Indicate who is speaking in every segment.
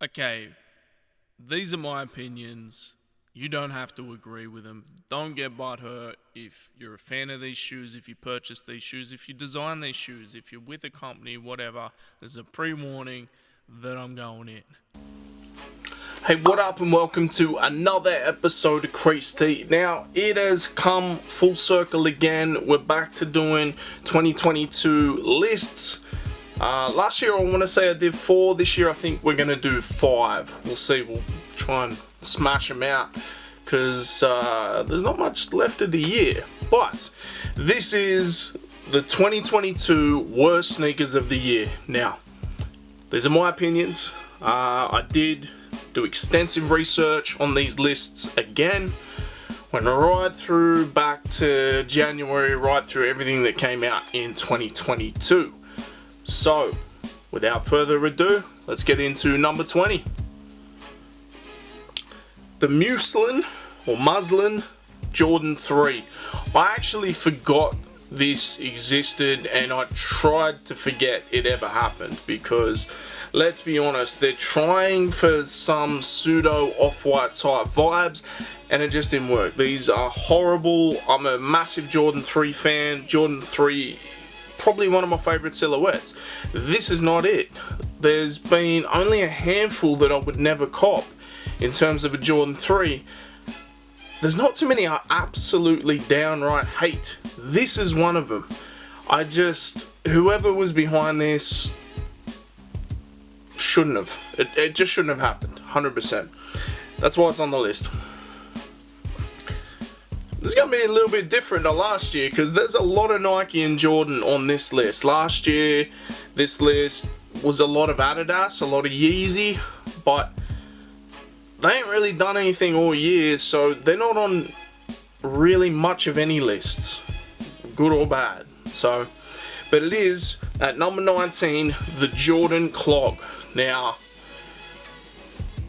Speaker 1: Okay, these are my opinions. You don't have to agree with them. Don't get butthurt if you're a fan of these shoes, if you purchase these shoes, if you design these shoes, if you're with a company, whatever. There's a pre-warning that I'm going in. Hey, what up and welcome to another episode of Creased. Now, it has come full circle again. We're back to doing 2022 lists. Last year I want to say I did 4. This year I think we're going to do 5. We'll see. We'll try and smash them out because there's not much left of the year. But this is the 2022 worst sneakers of the year. Now, these are my opinions. I did do extensive research on these lists again. Went right through back to January, right through everything that came out in 2022. So, without further ado, let's get into number 20. The Muslin Jordan 3. I actually forgot this existed and I tried to forget it ever happened because, let's be honest, they're trying for some pseudo off-white type vibes and it just didn't work. These are horrible. I'm a massive Jordan 3 fan. Jordan 3, probably one of my favorite silhouettes. This is not it. There's been only a handful that I would never cop in terms of a Jordan 3. There's not too many I absolutely downright hate. This is one of them. Whoever was behind this shouldn't have. It just shouldn't have happened, 100%. That's why it's on the list. This is going to be a little bit different than last year because there's a lot of Nike and Jordan on this list. Last year, this list was a lot of Adidas, a lot of Yeezy, but they ain't really done anything all year, so they're not on really much of any lists, good or bad. So, but it is at number 19, the Jordan Clog. Now,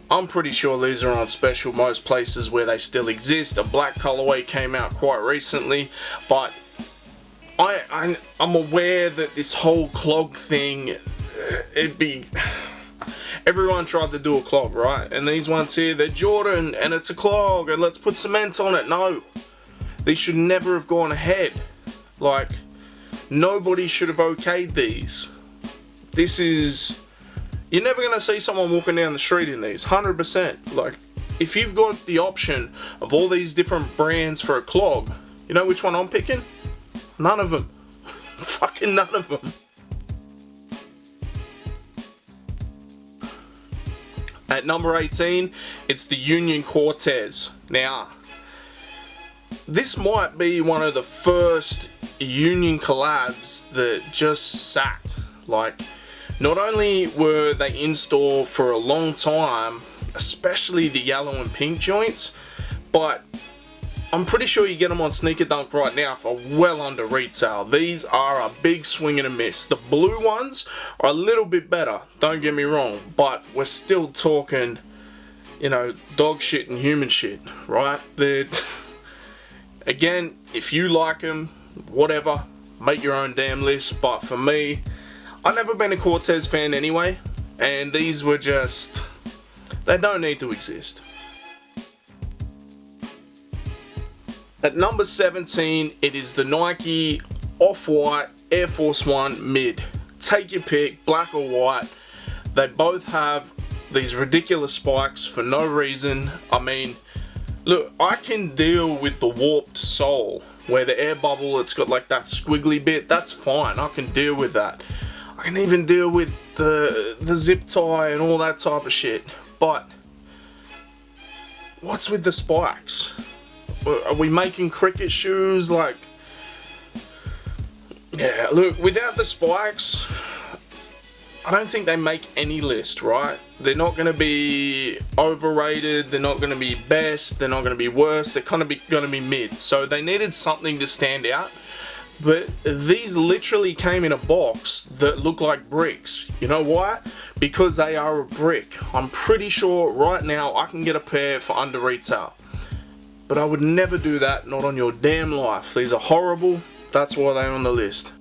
Speaker 1: I'm pretty sure these are on special most places where they still exist. A black colorway came out quite recently, but I'm aware that this whole clog thing, everyone tried to do a clog, right? And these ones here, they're Jordan and it's a clog and let's put cement on it. No, these should never have gone ahead. Like, nobody should have okayed these. You're never going to see someone walking down the street in these, 100%. Like, if you've got the option of all these different brands for a clog, you know which one I'm picking? None of them. Fucking none of them. At number 18, it's the Union Cortez. Now, this might be one of the first Union collabs that just sat. Like, not only were they in store for a long time, especially the yellow and pink joints, but I'm pretty sure you get them on Sneaker Dunk right now for well under retail. These are a big swing and a miss. The blue ones are a little bit better, don't get me wrong, but we're still talking, dog shit and human shit, right? Again, if you like them, whatever, make your own damn list, but for me, I've never been a Cortez fan anyway, and these were just, they don't need to exist. At number 17, it is the Nike Off-White Air Force One Mid. Take your pick, black or white. They both have these ridiculous spikes for no reason. I mean, look, I can deal with the warped sole, where the air bubble, it's got like that squiggly bit. That's fine, I can deal with that. I can even deal with the zip tie and all that type of shit. But what's with the spikes? Are we making cricket shoes? Like, yeah, look, without the spikes, I don't think they make any list, right? They're not going to be overrated, they're not going to be best, they're not going to be worst, they're kind of going to be mid. So they needed something to stand out. But these literally came in a box that looked like bricks. You know why? Because they are a brick. I'm pretty sure right now I can get a pair for under retail. But I would never do that, not on your damn life. These are horrible. That's why they're on the list.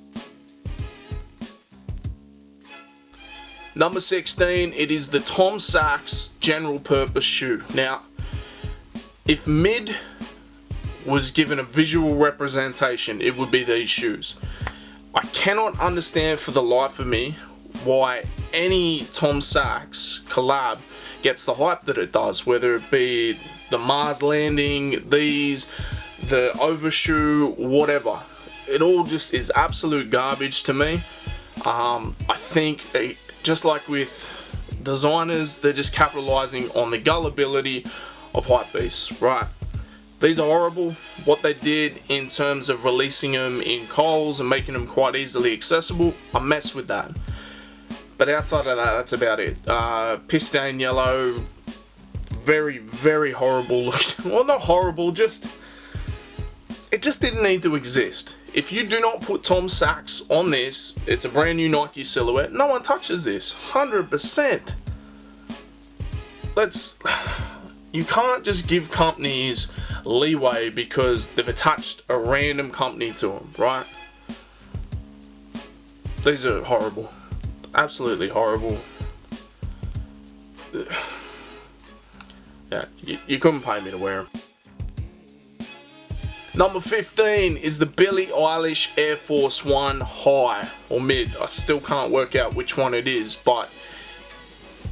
Speaker 1: Number 16, it is the Tom Sachs general purpose shoe. Now, if mid was given a visual representation, it would be these shoes. I cannot understand for the life of me why any Tom Sachs collab gets the hype that it does, whether it be the Mars landing, these, the overshoe, whatever. It all just is absolute garbage to me. I think, just like with designers, they're just capitalizing on the gullibility of hypebeasts, right? These are horrible. What they did in terms of releasing them in Coles and making them quite easily accessible, I mess with that. But outside of that, that's about it. Piss stain yellow, very, very horrible looking. Well, not horrible, it just didn't need to exist. If you do not put Tom Sachs on this, it's a brand new Nike silhouette. No one touches this, 100%. You can't just give companies leeway because they've attached a random company to them, right? These are horrible. Absolutely horrible. Yeah, you couldn't pay me to wear them. Number 15 is the Billie Eilish Air Force One High or Mid. I still can't work out which one it is, but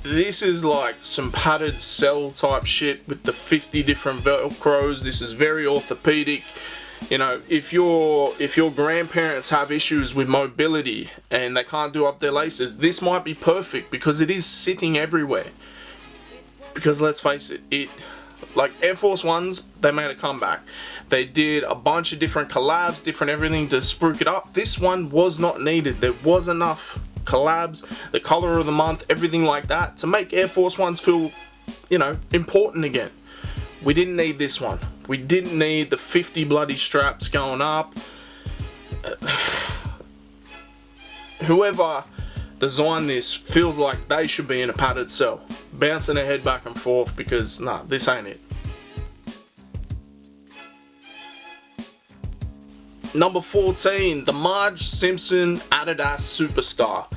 Speaker 1: this is like some padded cell type shit with the 50 different velcros. This is very orthopedic. You know, if your grandparents have issues with mobility and they can't do up their laces, this might be perfect because it is sitting everywhere. Because let's face it, like Air Force Ones, they made a comeback. They did a bunch of different collabs, different everything to spruik it up. This one was not needed. There was enough collabs, the color of the month, everything like that to make Air Force Ones feel, you know, important again. We didn't need this one. We didn't need the 50 bloody straps going up. Whoever designed this feels like they should be in a padded cell, bouncing their head back and forth because, nah, this ain't it. Number 14, the Marge Simpson Adidas Superstar.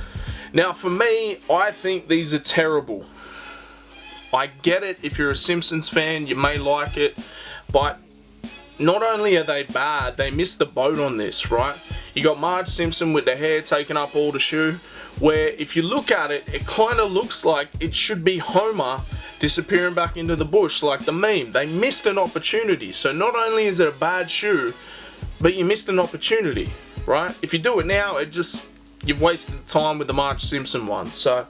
Speaker 1: Now for me, I think these are terrible. I get it, if you're a Simpsons fan, you may like it, but not only are they bad, they missed the boat on this, right? You got Marge Simpson with the hair taking up all the shoe, where if you look at it, it kind of looks like it should be Homer disappearing back into the bush, like the meme. They missed an opportunity. So not only is it a bad shoe, but you missed an opportunity, right? If you do it now, you've wasted time with the Marge Simpson one. So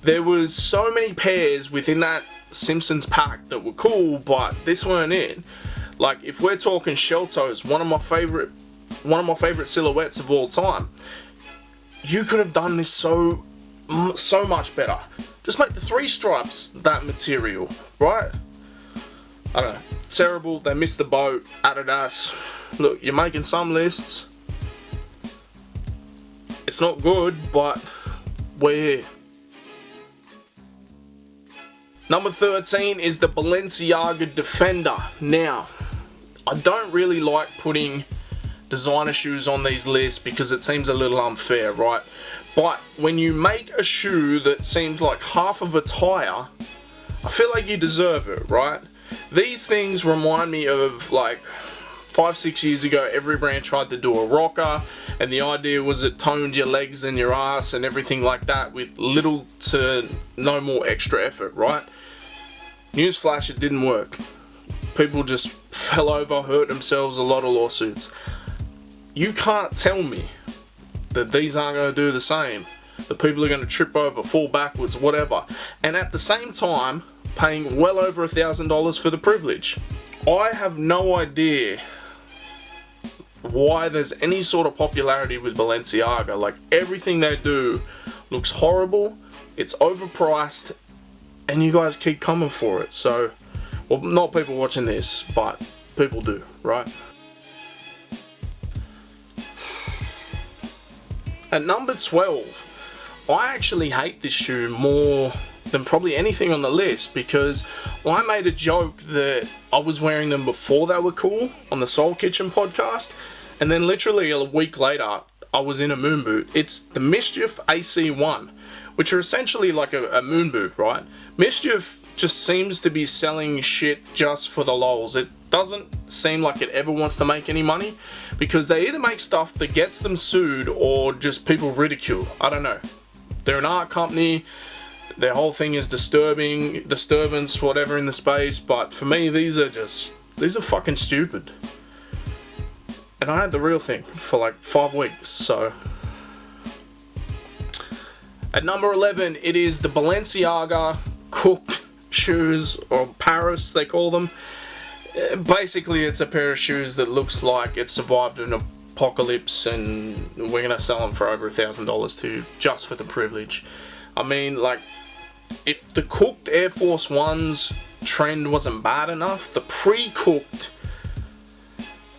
Speaker 1: there was so many pairs within that Simpsons pack that were cool, but this weren't it. Like if we're talking shell toes, one of my favorite silhouettes of all time, you could have done this so much better. Just make the 3 stripes that material, right? I don't know. Terrible. They missed the boat. Adidas. Look, you're making some lists. It's not good, but we're here. Number 13 is the Balenciaga Defender. Now, I don't really like putting designer shoes on these lists because it seems a little unfair, right? But when you make a shoe that seems like half of a tire, I feel like you deserve it, right? These things remind me of like 5-6 years ago, every brand tried to do a rocker, and the idea was it toned your legs and your ass and everything like that with little to no more extra effort, right? Newsflash, it didn't work. People just fell over, hurt themselves, a lot of lawsuits. You can't tell me that these aren't going to do the same. The people are going to trip over, fall backwards, whatever. And at the same time, paying well over $1,000 for the privilege. I have no idea why there's any sort of popularity with Balenciaga. Like, everything they do looks horrible, it's overpriced, and you guys keep coming for it. So, well, not people watching this, but people do, right? At number 12, I actually hate this shoe more than probably anything on the list because I made a joke that I was wearing them before they were cool on the Soul Kitchen podcast, and then literally a week later I was in a moon boot. It's the Mischief AC1, which are essentially like a moon boot, right? Mischief just seems to be selling shit just for the lols. It doesn't seem like it ever wants to make any money, because they either make stuff that gets them sued or just people ridicule. I don't know. They're an art company. Their whole thing is disturbance, whatever in the space. But for me, these are fucking stupid. And I had the real thing for like 5 weeks, so. At number 11, it is the Balenciaga cooked shoes, or Paris they call them. Basically, it's a pair of shoes that looks like it survived an apocalypse, and we're gonna sell them for over $1,000 to you, just for the privilege. I mean, like, if the cooked Air Force Ones trend wasn't bad enough, the pre-cooked,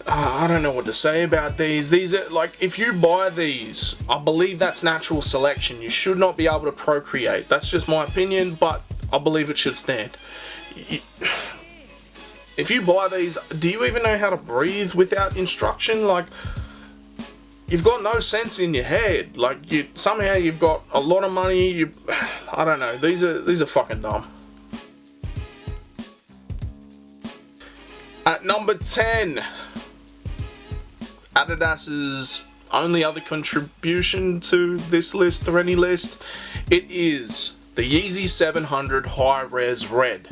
Speaker 1: I don't know what to say about these. These are, like, if you buy these, I believe that's natural selection. You should not be able to procreate. That's just my opinion, but I believe it should stand. If you buy these, do you even know how to breathe without instruction? Like, you've got no sense in your head. Like, somehow you've got a lot of money. I don't know. These are fucking dumb. At number 10, Adidas's only other contribution to this list, or any list, it is the Yeezy 700 High Res Red.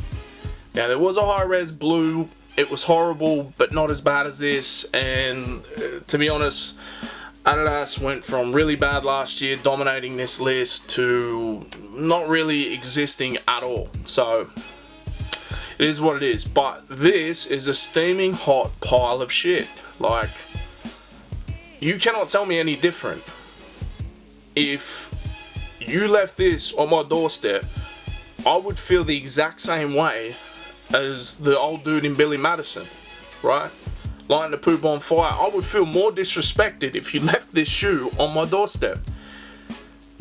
Speaker 1: Now, there was a High Res Blue. It was horrible, but not as bad as this. And to be honest, Adidas went from really bad last year, dominating this list, to not really existing at all. So it is what it is. But this is a steaming hot pile of shit. Like, you cannot tell me any different. If you left this on my doorstep, I would feel the exact same way as the old dude in Billy Madison, right? Lighting the poop on fire. I would feel more disrespected if you left this shoe on my doorstep.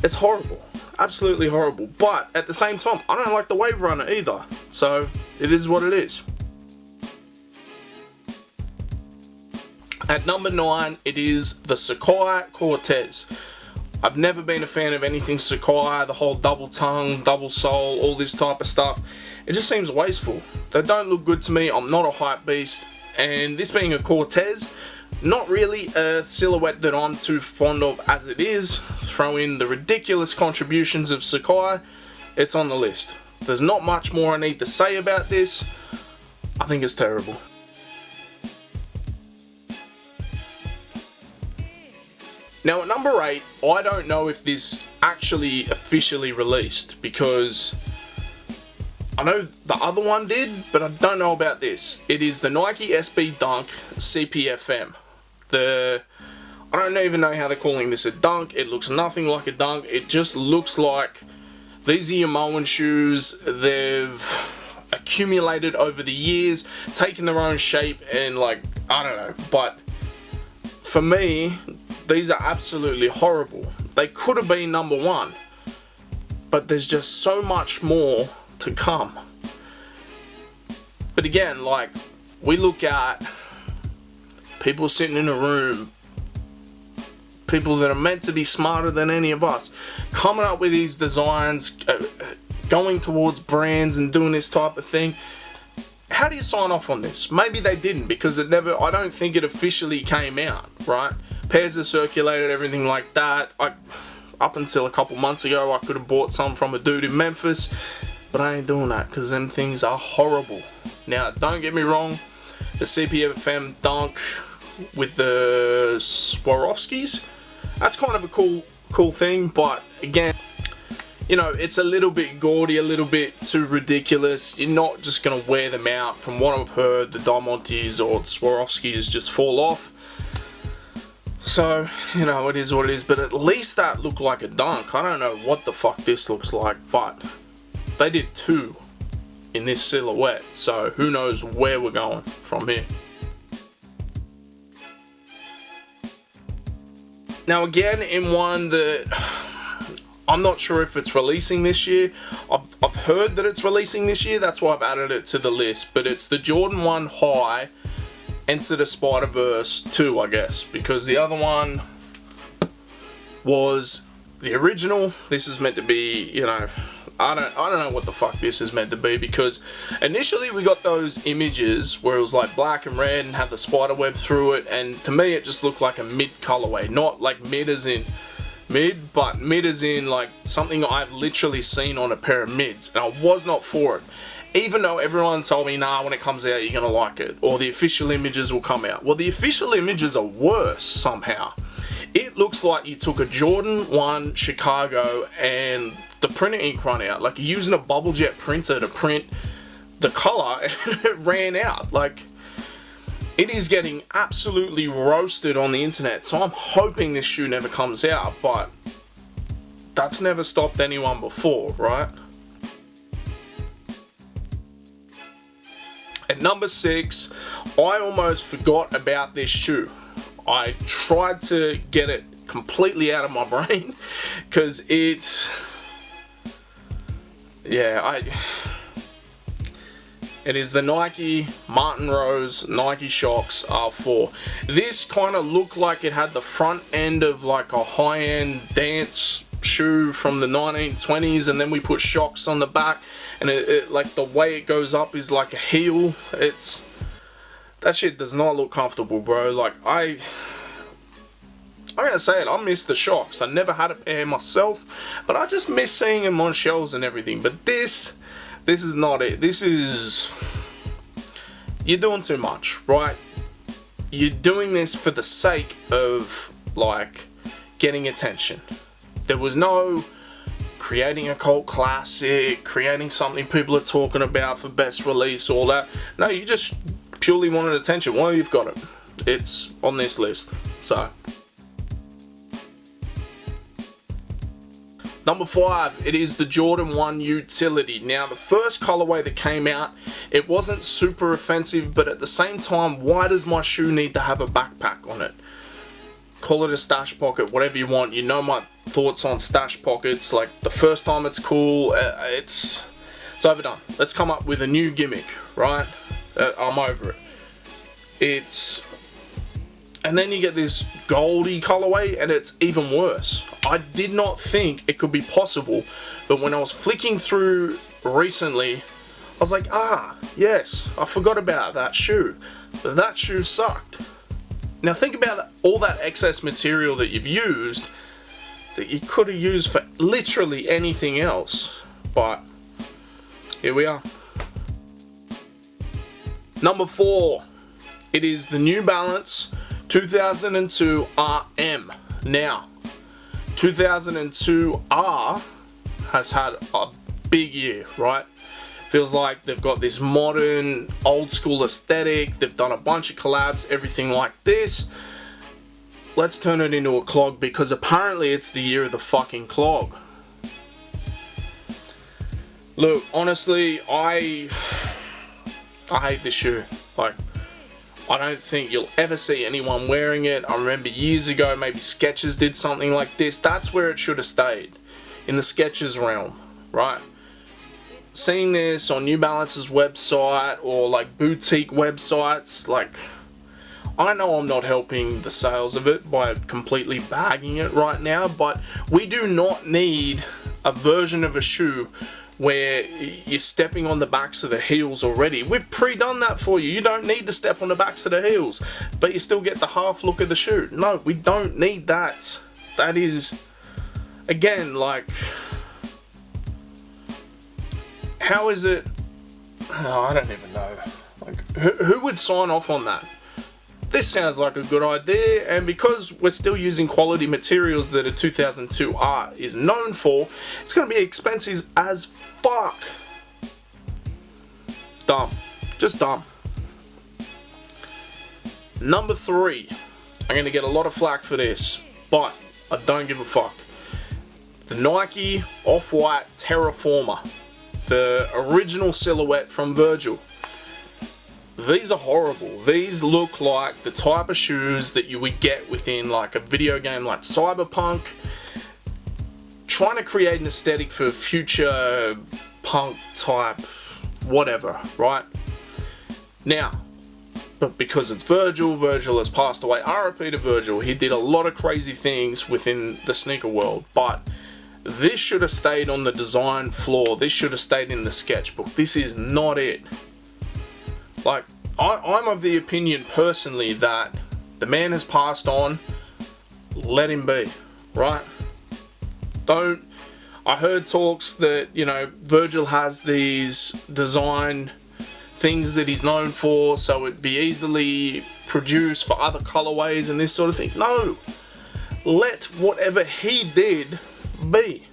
Speaker 1: It's horrible. Absolutely horrible. But at the same time, I don't like the Wave Runner either. So it is what it is. At number 9, it is the Sacai Cortez. I've never been a fan of anything Sacai, the whole double tongue, double sole, all this type of stuff. It just seems wasteful. They don't look good to me. I'm not a hype beast. And this being a Cortez, not really a silhouette that I'm too fond of as it is. Throw in the ridiculous contributions of Sacai, it's on the list. There's not much more I need to say about this. I think it's terrible. Now at number 8, I don't know if this actually officially released, because I know the other one did, but I don't know about this. It is the Nike SB Dunk CPFM. I don't even know how they're calling this a dunk. It looks nothing like a dunk. It just looks like these are your Moen shoes. They've accumulated over the years, taken their own shape, and like, I don't know. But for me, these are absolutely horrible. They could have been number 1, but there's just so much more to come. But again, like, we look at people sitting in a room, people that are meant to be smarter than any of us, coming up with these designs, going towards brands and doing this type of thing. How do you sign off on this? Maybe they didn't, because I don't think it officially came out, right? Pairs are circulated, everything like that. Up until a couple months ago, I could have bought some from a dude in Memphis, but I ain't doing that, because them things are horrible. Now, don't get me wrong, the CPFM Dunk with the Swarovskis, that's kind of a cool thing, but again, you know, it's a little bit gaudy, a little bit too ridiculous. You're not just going to wear them out. From what I've heard, the Diamantes or the Swarovskis just fall off. So, you know, it is what it is, but at least that looked like a dunk. I don't know what the fuck this looks like, but they did 2 in this silhouette, so who knows where we're going from here. Now again, in one that I'm not sure if it's releasing this year. I've heard that it's releasing this year, that's why I've added it to the list, but it's the Jordan 1 High Enter the Spider-Verse 2, I guess, because the other one was the original. This is meant to be, you know, I don't know what the fuck this is meant to be, because initially we got those images where it was like black and red and had the spider web through it, and to me it just looked like a mid colorway. Not like mid as in mid, but mid as in like something I've literally seen on a pair of mids, and I was not for it. Even though everyone told me, nah, when it comes out you're gonna like it, or the official images will come out. Well, the official images are worse somehow. It looks like you took a Jordan 1 Chicago and the printer ink run out. Like you're using a bubble jet printer to print the color and it ran out. Like, it is getting absolutely roasted on the internet. So I'm hoping this shoe never comes out, but that's never stopped anyone before, right? At number 6, I almost forgot about this shoe. I tried to get it completely out of my brain because it is the Nike Martin Rose Nike Shox R4. This kind of looked like it had the front end of like a high-end dance shoe from the 1920s, and then we put Shox on the back, and it like the way it goes up is like a heel. That shit does not look comfortable, bro. Like, I gotta say it, I miss the Shox. I never had a pair myself, but I just miss seeing them on shelves and everything. But this is not it. This is... You're doing too much, right? You're doing this for the sake of, like, getting attention. There was no creating a cult classic, creating something people are talking about for best release, all that. No, you just purely wanted attention. Well, you've got it. It's on this list. So, number 5, it is the Jordan 1 Utility. Now, the first colorway that came out, it wasn't super offensive, but at the same time, why does my shoe need to have a backpack on it? Call it a stash pocket, whatever you want. You know my thoughts on stash pockets. Like, the first time it's cool, it's overdone. Let's come up with a new gimmick, right? I'm over it. And then you get this goldy colorway, and it's even worse. I did not think it could be possible, but when I was flicking through recently, I was like, yes, I forgot about that shoe. That shoe sucked. Now think about all that excess material that you've used that you could have used for literally anything else, but here we are. Number 4, it is the New Balance 2002 RM. Now, 2002 R has had a big year, right? Feels like they've got this modern, old school aesthetic. They've done a bunch of collabs, everything like this. Let's turn it into a clog, because apparently it's the year of the fucking clog. Look, honestly, I hate this shoe. Like, I don't think you'll ever see anyone wearing it. I remember years ago, maybe Skechers did something like this. That's where it should have stayed, in the Skechers realm, right? Seeing this on New Balance's website or like boutique websites, like, I know I'm not helping the sales of it by completely bagging it right now, but we do not need a version of a shoe where you're stepping on the backs of the heels already. We've pre-done that for you. You don't need to step on the backs of the heels, but you still get the half look of the shoe. No, we don't need that. That is, again, like, how is it? Oh, I don't even know. Like, who would sign off on that? This sounds like a good idea, and because we're still using quality materials that a 2002 R is known for, it's going to be expensive as fuck. Dumb. Just dumb. Number 3. I'm going to get a lot of flack for this, but I don't give a fuck. The Nike Off-White Terraformer. The original silhouette from Virgil. These are horrible. These look like the type of shoes that you would get within like a video game like Cyberpunk. Trying to create an aesthetic for future punk type whatever, right? Now, but because it's Virgil has passed away. RIP to Virgil. He did a lot of crazy things within the sneaker world, but This should have stayed on the design floor. This should have stayed in the sketchbook. This is not it. Like, I'm of the opinion personally that the man has passed on. Let him be, right? I heard talks that, you know, Virgil has these design things that he's known for, so it'd be easily produced for other colorways and this sort of thing. No, let whatever he did be.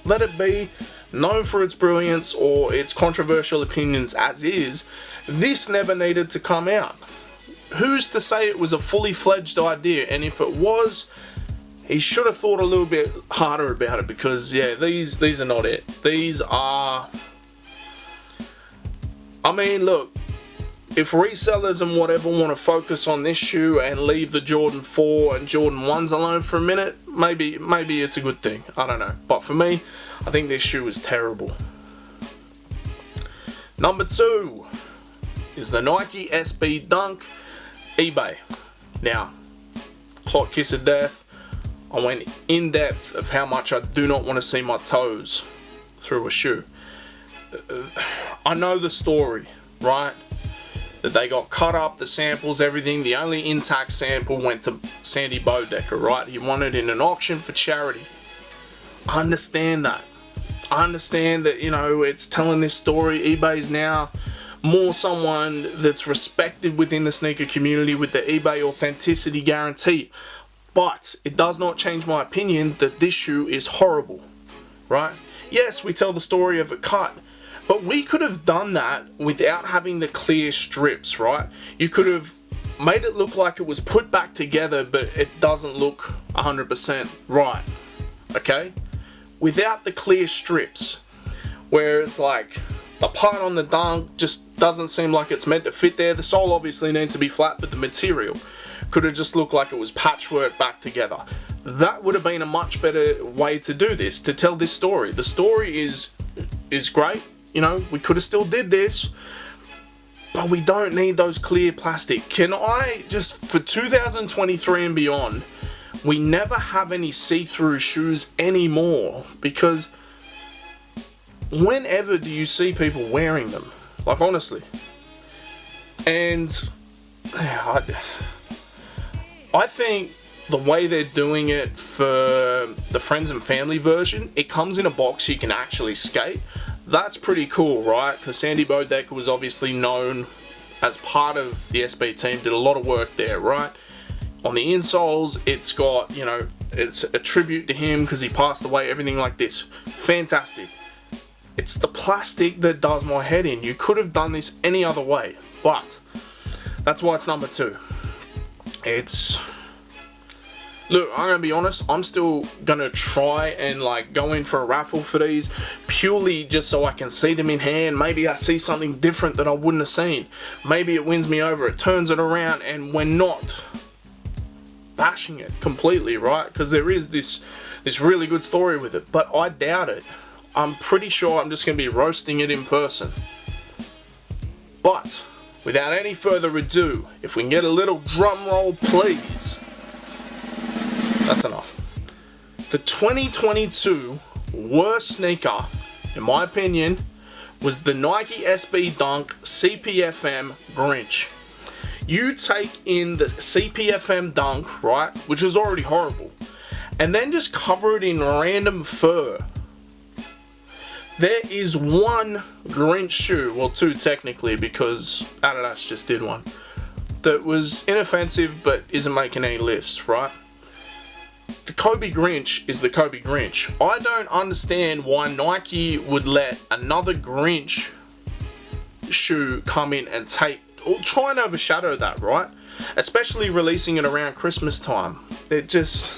Speaker 1: Let it be known for its brilliance or its controversial opinions as is. This never needed to come out. Who's to say it was a fully fledged idea? And if it was, he should have thought a little bit harder about it, because yeah, these are not it. These are, I mean, look, if resellers and whatever want to focus on this shoe and leave the Jordan 4 and Jordan 1s alone for a minute, maybe it's a good thing. I don't know. But for me, I think this shoe is terrible. Number 2 is the Nike SB Dunk eBay. Now, hot kiss of death. I went in depth of how much I do not want to see my toes through a shoe. I know the story, right? That they got cut up, the samples, everything. The only intact sample went to Sandy Bodecker, right? He won it in an auction for charity. I understand that. I understand that, you know, it's telling this story. eBay's now more someone that's respected within the sneaker community with the eBay authenticity guarantee. But it does not change my opinion that this shoe is horrible, right? Yes, we tell the story of a cut, but we could have done that without having the clear strips, right? You could have made it look like it was put back together, but it doesn't look 100% right, okay? Without the clear strips, where it's like the part on the dunk just doesn't seem like it's meant to fit there. The sole obviously needs to be flat, but the material could have just looked like it was patchwork back together. That would have been a much better way to do this, to tell this story. The story is great. You know, we could have still did this, but we don't need those clear plastic. Can I just, for 2023 and beyond, we never have any see-through shoes anymore? Because whenever do you see people wearing them? Like, honestly. And I think the way they're doing it for the friends and family version, it comes in a box you can actually skate. That's pretty cool, right? Because Sandy Bodecker was obviously known as part of the SB team, did a lot of work there, right? On the insoles, it's got, you know, it's a tribute to him because he passed away, everything like this. Fantastic. It's the plastic that does my head in. You could have done this any other way, but that's why it's number 2. It's, look, I'm gonna be honest, I'm still gonna try and like go in for a raffle for these, purely just so I can see them in hand. Maybe I see something different that I wouldn't have seen. Maybe it wins me over, it turns it around, and we're not bashing it completely, right? Because there is this really good story with it, but I doubt it. I'm pretty sure I'm just gonna be roasting it in person. But without any further ado, if we can get a little drum roll, please. That's enough. The 2022 worst sneaker, in my opinion, was the Nike SB Dunk CPFM Grinch. You take in the CPFM Dunk, right, which was already horrible, and then just cover it in random fur. There is one Grinch shoe, well 2 technically, because Adidas just did one, that was inoffensive but isn't making any lists, right? The Kobe Grinch is the Kobe Grinch. I don't understand why Nike would let another Grinch shoe come in and take, or try and overshadow that, right? Especially releasing it around Christmas time. It just,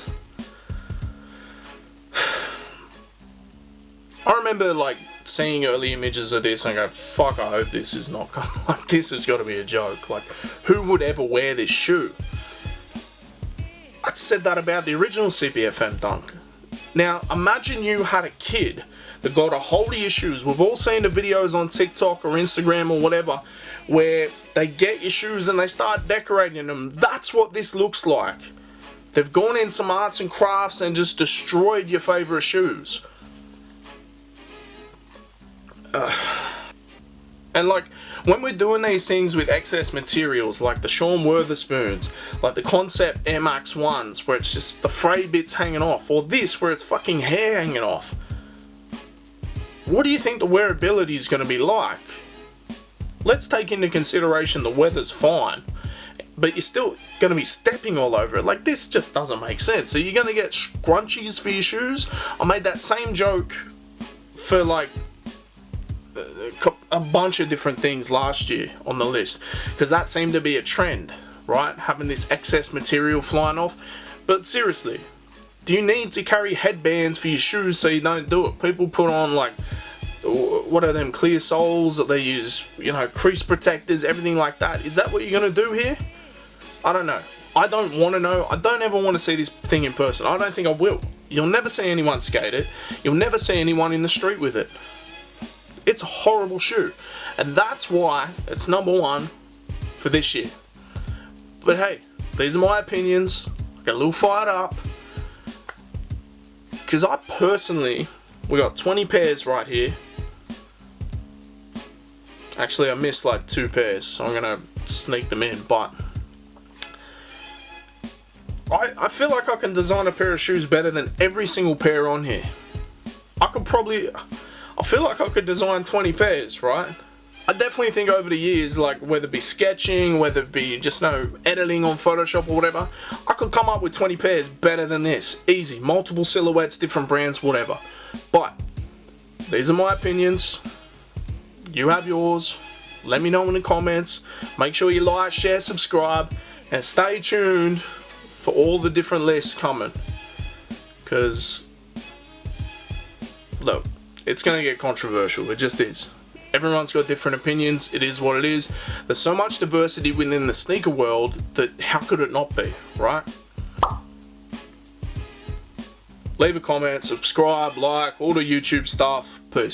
Speaker 1: I remember like seeing early images of this and I go, fuck, I hope this is not, like, this has got to be a joke. Like, who would ever wear this shoe? I said that about the original CPFM Dunk. Now, imagine you had a kid that got a hold of your shoes. We've all seen the videos on TikTok or Instagram or whatever, where they get your shoes and they start decorating them. That's what this looks like. They've gone in some arts and crafts and just destroyed your favorite shoes. And like, when we're doing these things with excess materials, like the Sean Wotherspoons, like the Concept Air Max 1s, where it's just the fray bits hanging off, or this, where it's fucking hair hanging off, what do you think the wearability is going to be like? Let's take into consideration the weather's fine, but you're still going to be stepping all over it. Like, this just doesn't make sense. So you're going to get scrunchies for your shoes? I made that same joke for like a bunch of different things last year on the list, because that seemed to be a trend, right? Having this excess material flying off. But seriously, do you need to carry headbands for your shoes so you don't do it? People put on like, what are them, clear soles that they use, you know, crease protectors, everything like that. Is that what you're gonna do here? I don't know. I don't want to know. I don't ever want to see this thing in person. I don't think I will. You'll never see anyone skate it. You'll never see anyone in the street with it. It's a horrible shoe, and that's why it's #1 for this year. But hey, these are my opinions. I got a little fired up because I personally, we got 20 pairs right here. Actually, I missed like 2 pairs, so I'm gonna sneak them in. But I feel like I can design a pair of shoes better than every single pair on here. I feel like I could design 20 pairs, right? I definitely think over the years, like whether it be sketching, whether it be just editing on Photoshop or whatever, I could come up with 20 pairs better than this. Easy. Multiple silhouettes, different brands, whatever. But these are my opinions. You have yours. Let me know in the comments. Make sure you like, share, subscribe, and stay tuned for all the different lists coming. Because, look, it's going to get controversial. It just is. Everyone's got different opinions. It is what it is. There's so much diversity within the sneaker world that how could it not be, right? Leave a comment, subscribe, like, all the YouTube stuff. Peace.